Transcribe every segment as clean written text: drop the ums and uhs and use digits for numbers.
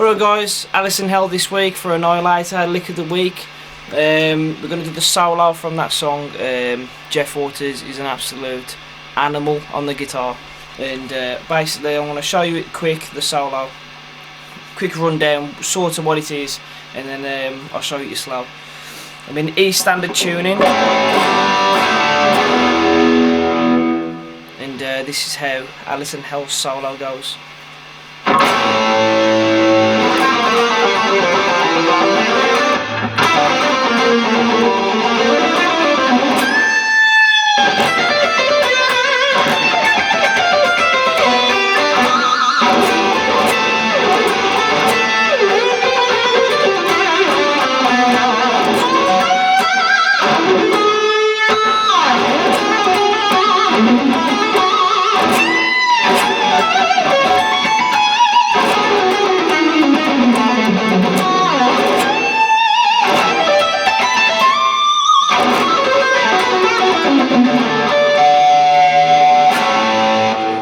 Alright guys, Alison Hell this week for Annihilator, Lick of the Week. We're going to do the solo from that song. Jeff Waters is an absolute animal on the guitar. And basically I'm going to show you it quick, the solo. Quick rundown, sort of what it is, and then I'll show you slow. I'm in E standard tuning. And this is how Alison Hell's solo goes.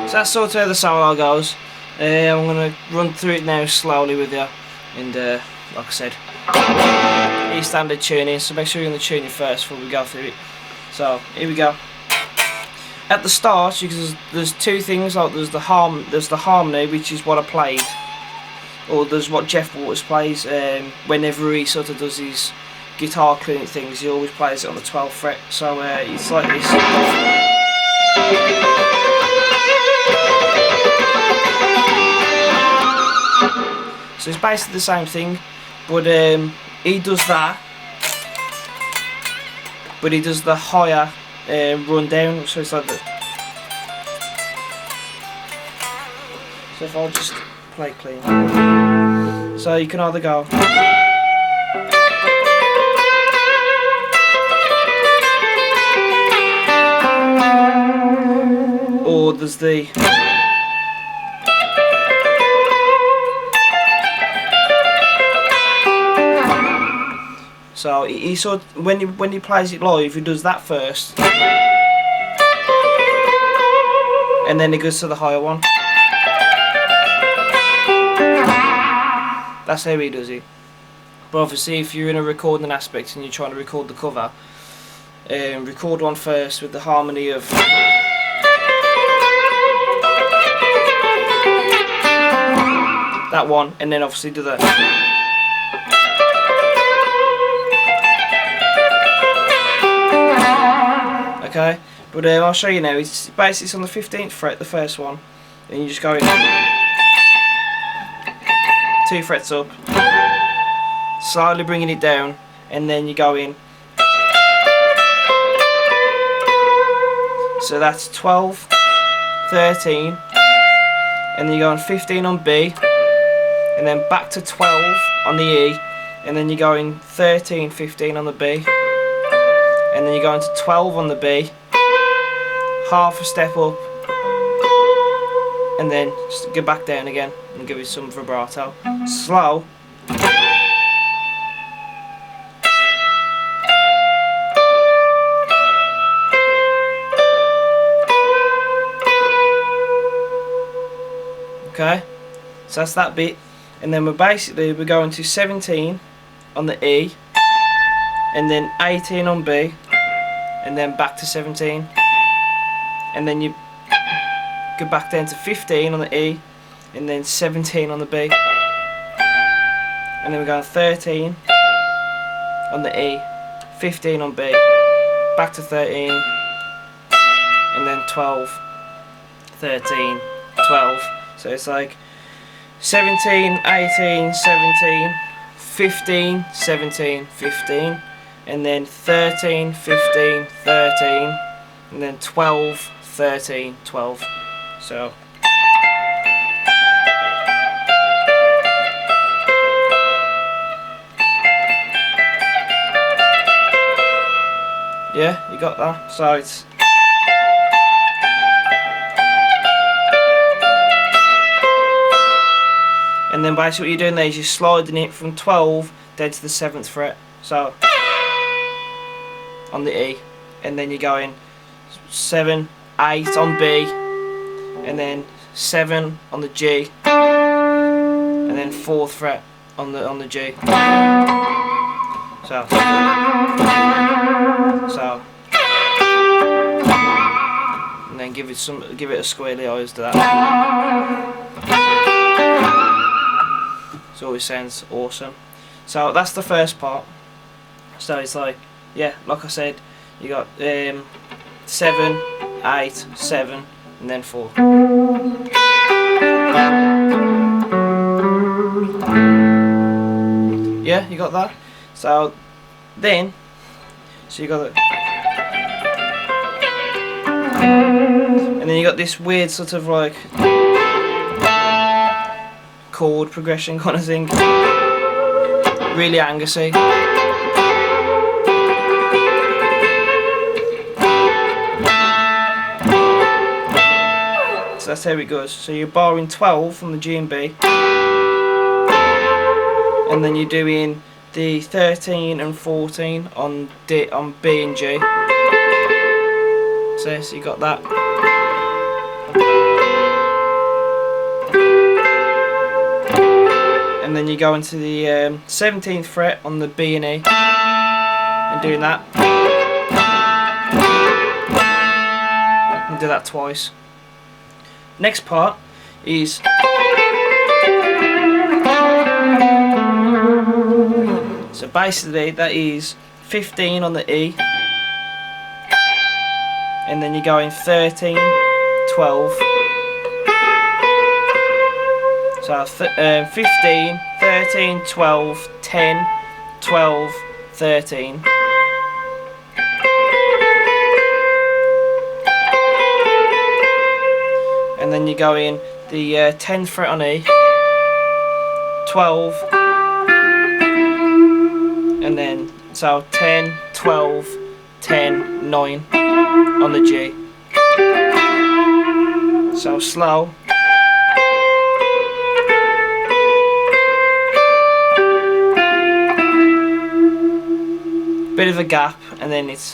So that's sort of how the solo goes. I'm going to run through it now slowly with you, and like I said, E standard tuning, so make sure you're in the tuning first before we go through it. So here we go. At the start, there's two things, like there's the harmony, which is what I played, or there's what Jeff Waters plays. Whenever he sort of does his guitar clinic things, he always plays it on the 12th fret. So it's like this. So it's basically the same thing, but he does that, but he does the higher rundown, so it's like that. So if I'll just play clean, so you can either go or there's the so he sort of, when he plays it live, he does that first, and then he goes to the higher one. That's how he does it. But obviously, if you're in a recording aspect and you're trying to record the cover, record one first with the harmony of that one, and then obviously do that. Okay, but I'll show you now. It's basically on the 15th fret, the first one, and you just go in 2 frets up, slowly bringing it down, and then you go in. So that's 12, 13, and then you go on 15 on B, and then back to 12 on the E, and then you go in 13, 15 on the B. And then you go into 12 on the B, half a step up, and then just go back down again and give it some vibrato. Slow. Okay, so that's that bit, and then we're going to 17 on the E, and then 18 on B, and then back to 17, and then you go back down to 15 on the E, and then 17 on the B, and then we're going 13 on the E, 15 on B, back to 13, and then 12, 13, 12. So it's like 17, 18, 17, 15, 17, 15, and then 13, 15, 13, and then 12, 13, 12. So yeah, you got that. So it's and then basically what you're doing there is you're sliding it from 12 down to the 7th fret. So on the E, and then you're going 7, 8 on B, and then 7 on the G, and and then 4th fret on the G. So and then give it a squealy eyes to that. It always sounds awesome. So that's the first part. So it's like, yeah, like I said, you got 7, 8, 7, and then 4. Yeah, you got that. So you got it, and then you got this weird sort of like chord progression kind of thing, really angusy. So that's how it goes. So you're barring 12 from the G and B, and then you're doing the 13 and 14 on B and G. So you got that. And then you go into the 17th fret on the B and E, and doing that. And do that twice. Next part is so basically that is 15 on the E, and then you're going 13, 12. So 15, 13, 12, 10, 12, 13. And then you go in the 10th fret on E, 12, and then so 10, 12, 10, 9 on the G. So slow. Bit of a gap, and then it's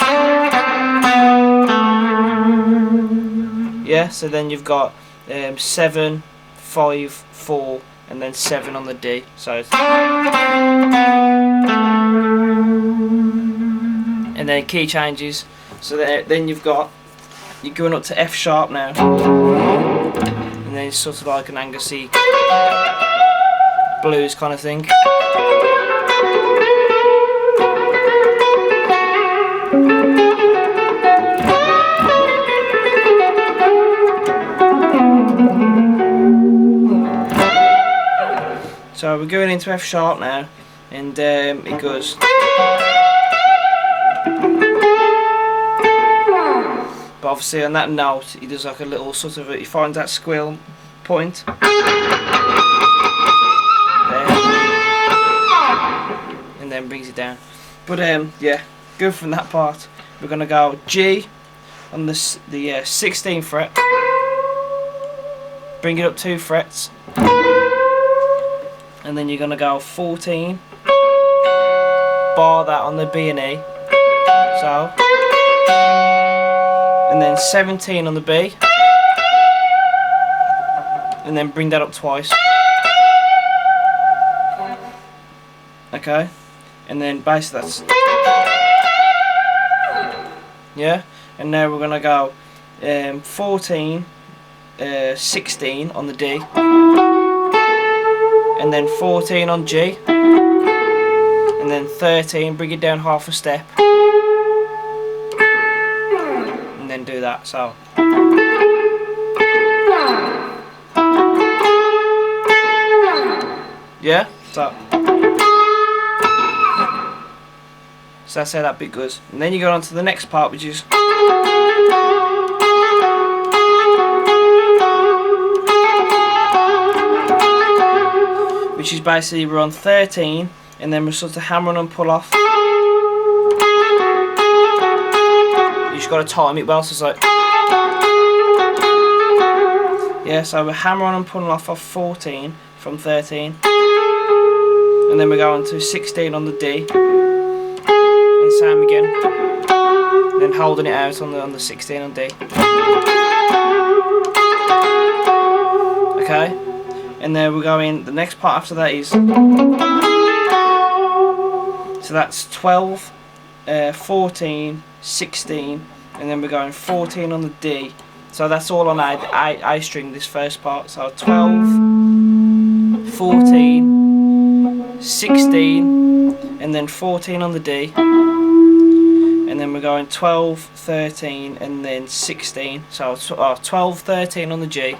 yeah. So then you've got 7, 5, 4, and then 7 on the D. So it's and then key changes. So then you're going up to F sharp now, and then it's sort of like an Angusy blues kind of thing. So we're going into F sharp now, and it goes. But obviously on that note, he does like a little sort of, he finds that squill point. There. And then brings it down. But yeah, good from that part. We're going to go G on the 16th fret. Bring it up 2 frets. And then you're going to go 14, bar that on the B and E, so, and then 17 on the B, and then bring that up twice, okay, and then basically that's, yeah, and now we're going to go 14, 16 on the D, and then 14 on G, and then 13, bring it down half a step, and then do that. So yeah, so that's how that bit goes. And then you go on to the next part, which is basically we're on 13, and then we're sort of hammer on and pull off. You just got to time it well, so it's like, yeah, so we're hammer on and pulling off 14 from 13, and then we go on to 16 on the D, and same again, and then holding it out on the 16 on D. Okay. and then we're going, the next part after that is, so that's 12, 14, 16, and then we're going 14 on the D. So that's all on A string, this first part. So 12, 14, 16, and then 14 on the D. And then we're going 12, 13, and then 16. So 12, 13 on the G,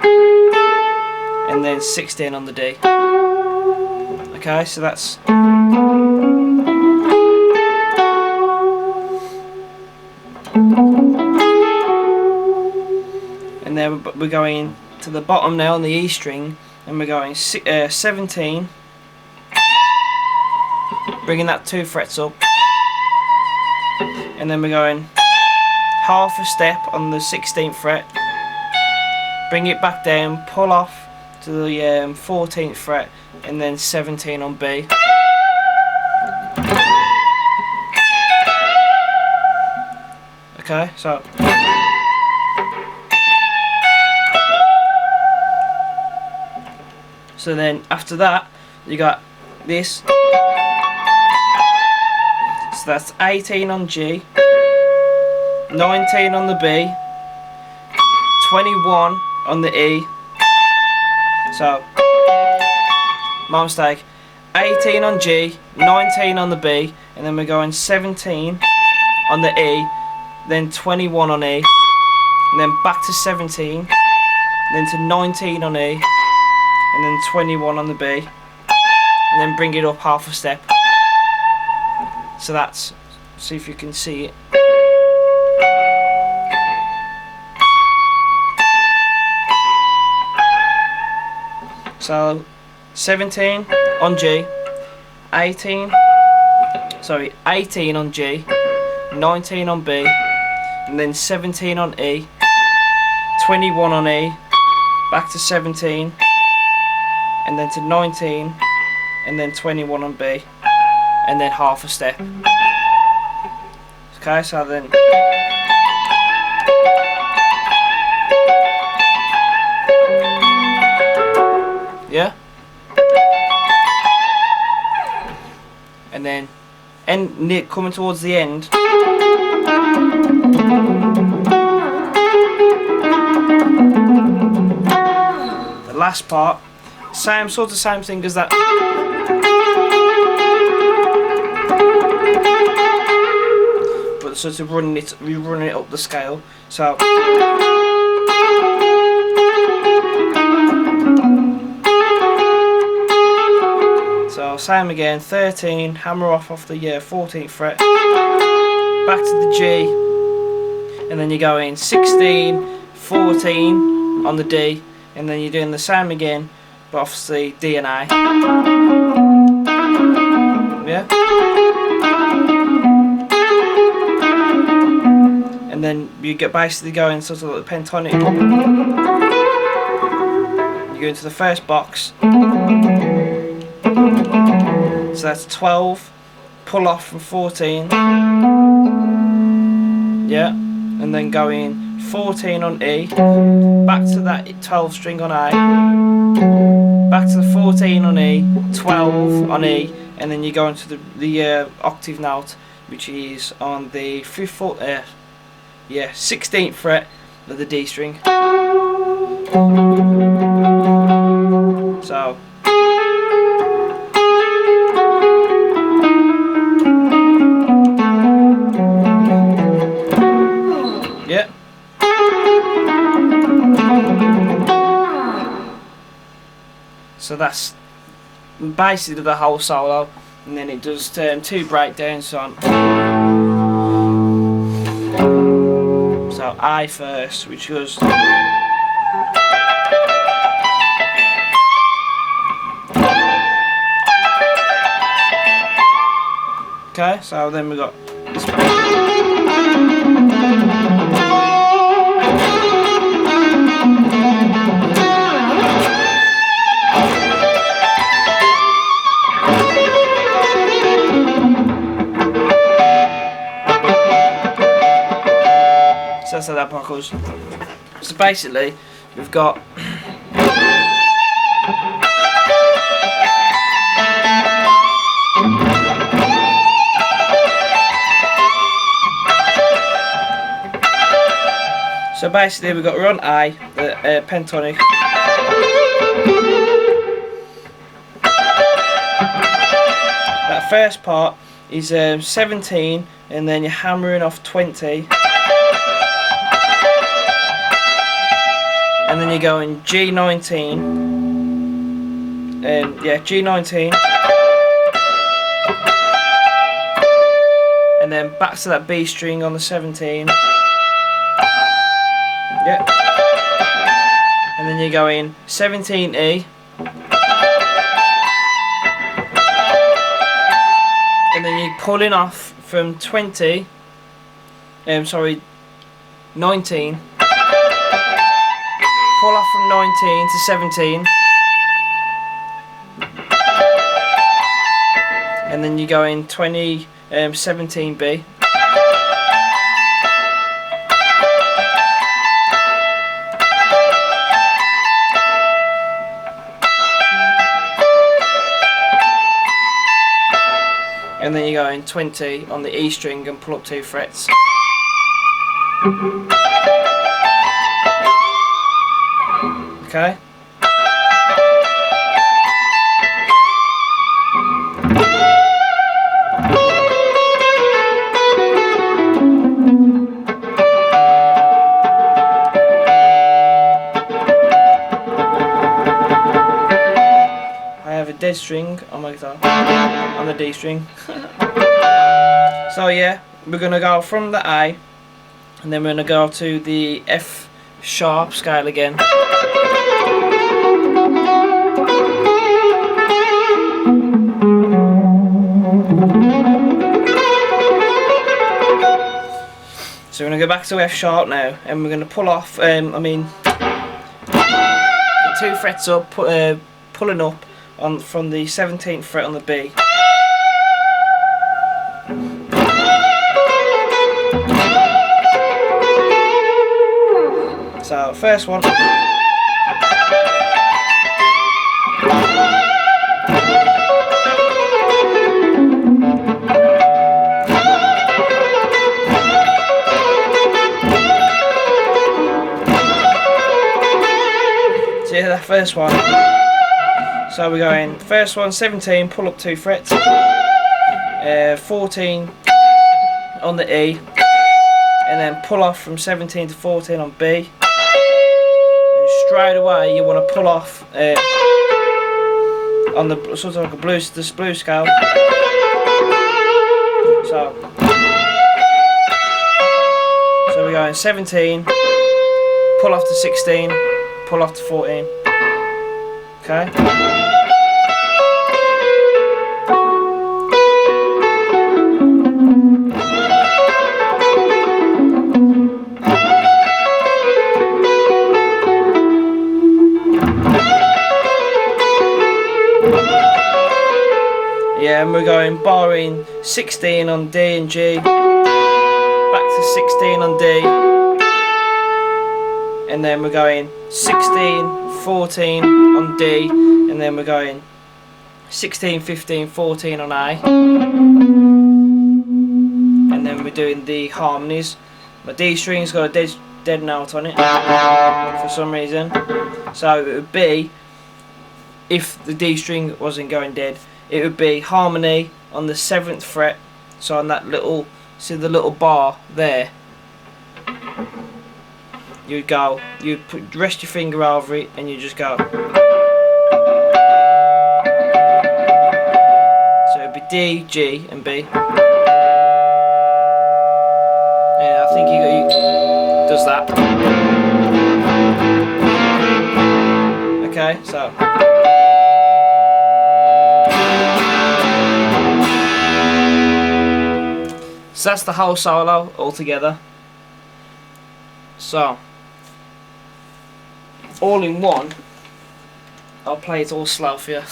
and then 16 on the D. Okay, so that's... And then we're going to the bottom now on the E string, and we're going 17, bringing that 2 frets up, and then we're going half a step on the 16th fret, bring it back down, pull off to the 14th fret, and then 17 on B. Okay, so then after that you got this, so that's 18 on G, 19 on the B, 21 on the E. So, my mistake, 18 on G, 19 on the B, and then we're going 17 on the E, then 21 on E, and then back to 17, then to 19 on E, and then 21 on the B, and then bring it up half a step. So that's, see if you can see it. So 17 on G, 18 on G, 19 on B, and then 17 on E, 21 on E, back to 17, and then to 19, and then 21 on B, and then half a step. Okay, so then yeah, and then coming towards the end, the last part, same thing as that, but sort of running it up the scale. So same again, 13, hammer off the 14th fret, back to the G, and then you're going 16, 14 on the D, and then you're doing the same again, but obviously D and A. Yeah? And then you get basically going sort of like the pentatonic. You go into the first box. So that's 12, pull off from 14, yeah, and then go in 14 on E, back to that 12 string on A, back to the 14 on E, 12 on E, and then you go into the octave note, which is on the 16th fret of the D string. So yeah. So that's basically the whole solo, and then it does 2 breakdowns on. So I first, which goes. Okay, so then we got this one. So that's how that part goes. So basically, we've got basically we're on A, the pentatonic. That first part is 17, and then you're hammering off 20. And then you're going G19, yeah, G19, and then back to that B string on the 17, yeah, and then you're going 17E, and then you're pulling off from 20, 19. Pull off from 19 to 17, and then you go in 20, 17B, and then you go in 20 on the E string and pull up 2 frets. Okay. I have a dead string on my guitar, on the D string. So yeah, we're gonna go from the A, and then we're gonna go to the F sharp scale again. So we're going to go back to F sharp now, and we're going to pull off, the 2 frets up, pulling up from the 17th fret on the B. So first one. So yeah, that first one. So we're going first one 17, pull up 2 frets, 14 on the E, and then pull off from 17 to 14 on B. And straight away you want to pull off on the sort of like a blues scale. So we're going 17, pull off to 16, pull off to 14. Okay. Yeah, and we're going barring 16 on D and G, back to 16 on D, and then we're going 16, 14 on D, and then we're going 16, 15, 14 on A, and then we're doing the harmonies. My D string's got a dead note on it for some reason, so it would be, if the D string wasn't going dead, it would be harmony on the 7th fret, so on that little, see the little bar there, you go, you rest your finger over it and you just go. So it'd be D, G and B. Yeah, I think he does that. Okay, so. So that's the whole solo altogether. So, all in one, I'll play it all slow for you.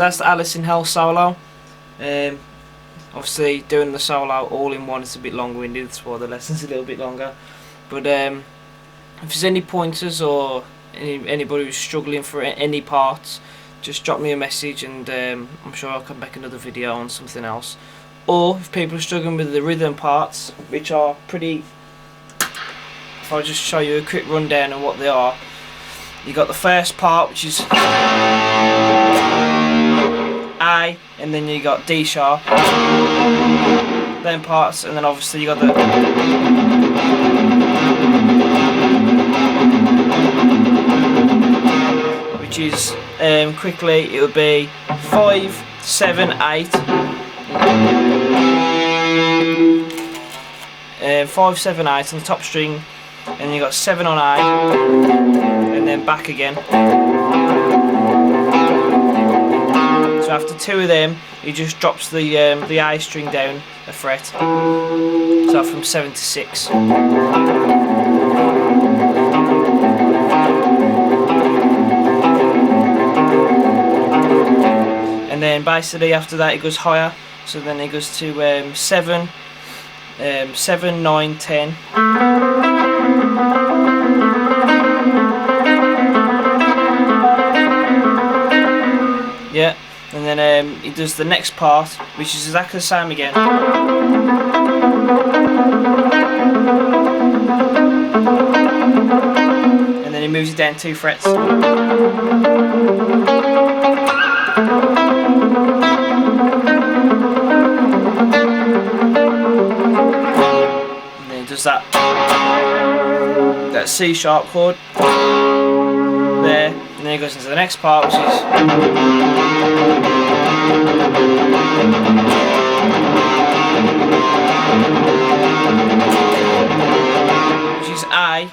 So that's the Alison Hell solo. Obviously doing the solo all in one is a bit long-winded, that's why the lesson's a little bit longer. But if there's any pointers or anybody who's struggling for any parts, just drop me a message, and I'm sure I can make another video on something else. Or if people are struggling with the rhythm parts, which are pretty, if I just show you a quick rundown on what they are. You got the first part, which is A, and then you got D sharp, then parts, and then obviously you got the which is quickly it would be 5, 7, 8, 5, 7, 8 on the top string, and you got 7 on A, and then back again. So after 2 of them, he just drops the A string down a fret. So from 7 to 6. And then basically after that it goes higher. So then it goes to 7, 7, 9, 10. Yeah, and then he does the next part, which is exactly the same again. And then he moves it down 2 frets. And then he does that C sharp chord there, and then he goes into the next part, which is A,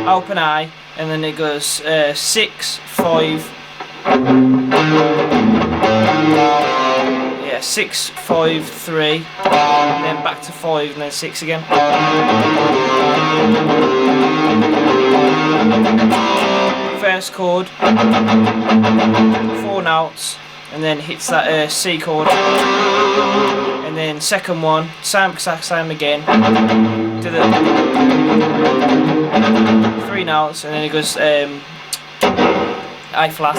open A, and then it goes 6, 5, yeah, 6, 5, 3, and then back to 5, and then 6 again. First chord, 4 notes, and then hits that C chord, and then second one, same exact same again, to the 3 notes, and then it goes A flat.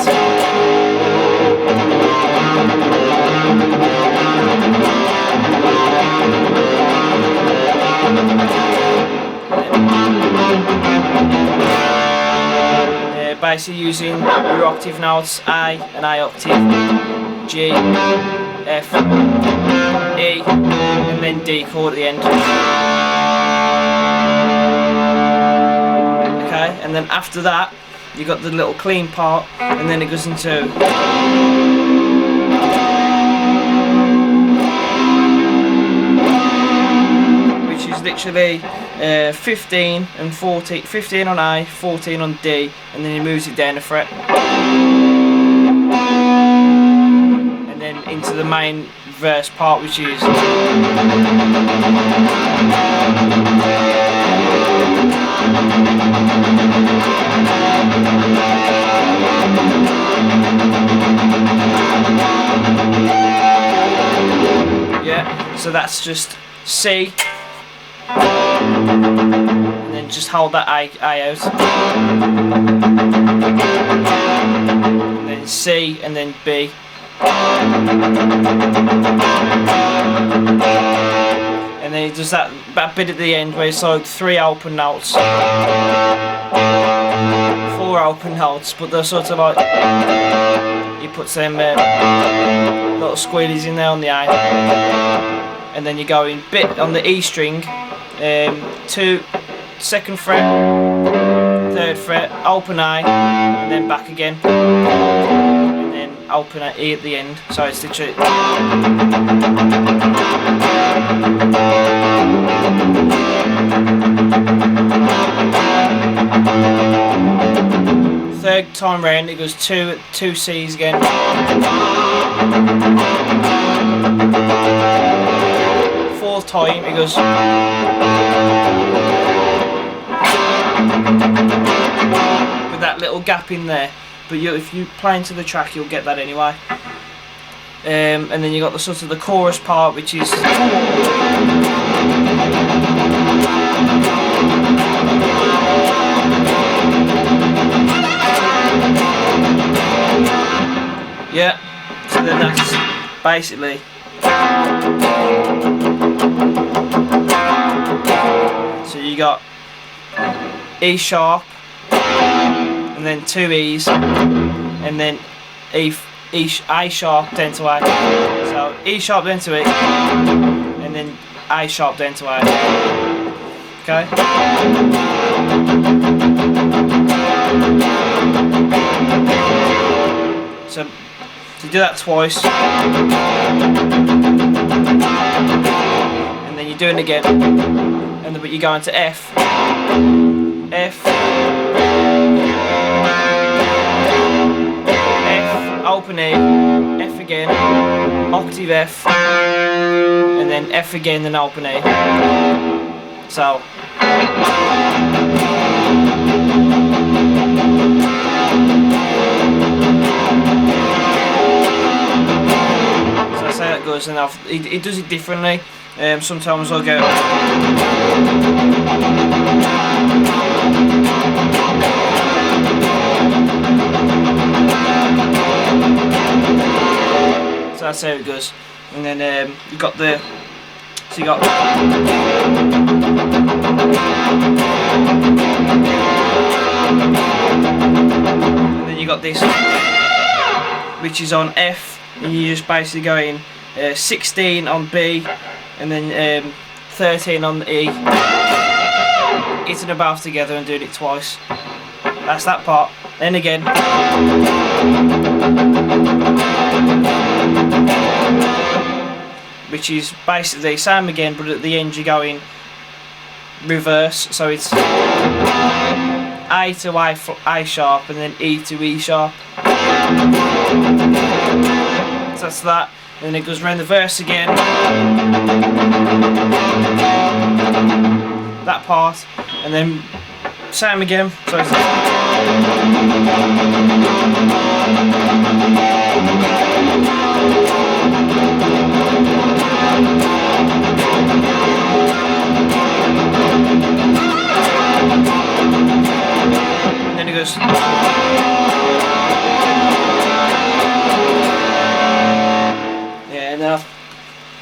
Basically using your octave notes, A and A octave, G, F, E, and then D chord at the end. Okay, and then after that you got the little clean part, and then it goes into which is literally 15 and 14, 15 on A, 14 on D, and then he moves it down a fret, and then into the main verse part, which is yeah, so that's just C, and then just hold that A out, and then C, and then B, and then he does that bit at the end where it's like 3 open notes, 4 open notes, but they're sort of like, he puts them little squealies in there on the A, and then you go in bit on the E string, 2, 2nd fret, 3rd fret, open A, and then back again, and then open at E at the end. So it's literally third time round it goes 2 C's again. Fourth time it goes with that little gap in there, but if you play into the track, you'll get that anyway. And then you got the sort of the chorus part, which is yeah. So then that's basically so you got E sharp, and then 2 E's, and then A sharp then to A. So E sharp then to E, and then A sharp then to A. Okay. So you do that twice, and then you do it again, and then but you go into F, F, open E, F again, octave F, and then F again, then open E. So that's how it goes, and he does it differently. Sometimes I'll go so that's how it goes, and then you got the so you got and then you got this, which is on F, and you just basically go in 16 on B, and then 13 on the E, hitting them both together and doing it twice. That's that part. Then again, which is basically the same again, but at the end you go in reverse, so it's A to A sharp, and then E to E sharp. So that's that. Then it goes round the verse again, that part, and then same again. So it's and then it goes.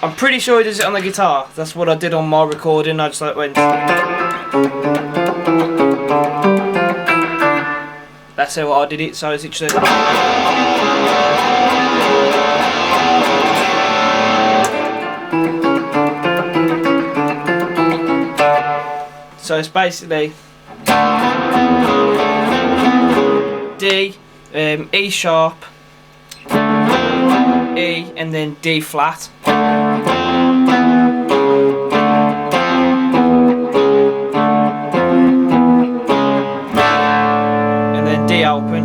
I'm pretty sure he does it on the guitar. That's what I did on my recording. I just like went. That's how I did it. So it's actually. So it's basically D, E sharp, E, and then D flat. And then D open,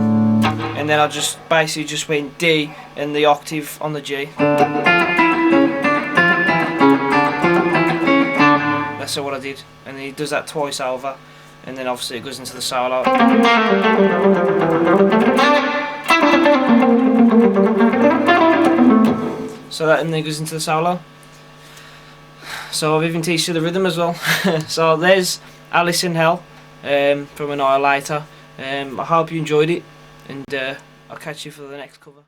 and then I just basically just went D and the octave on the G. That's what I did, and he does that twice over, and then obviously it goes into the solo. So that and then goes into the solo. So I've even teach you the rhythm as well. So there's Alison Hell from Annihilator. I hope you enjoyed it, and I'll catch you for the next cover.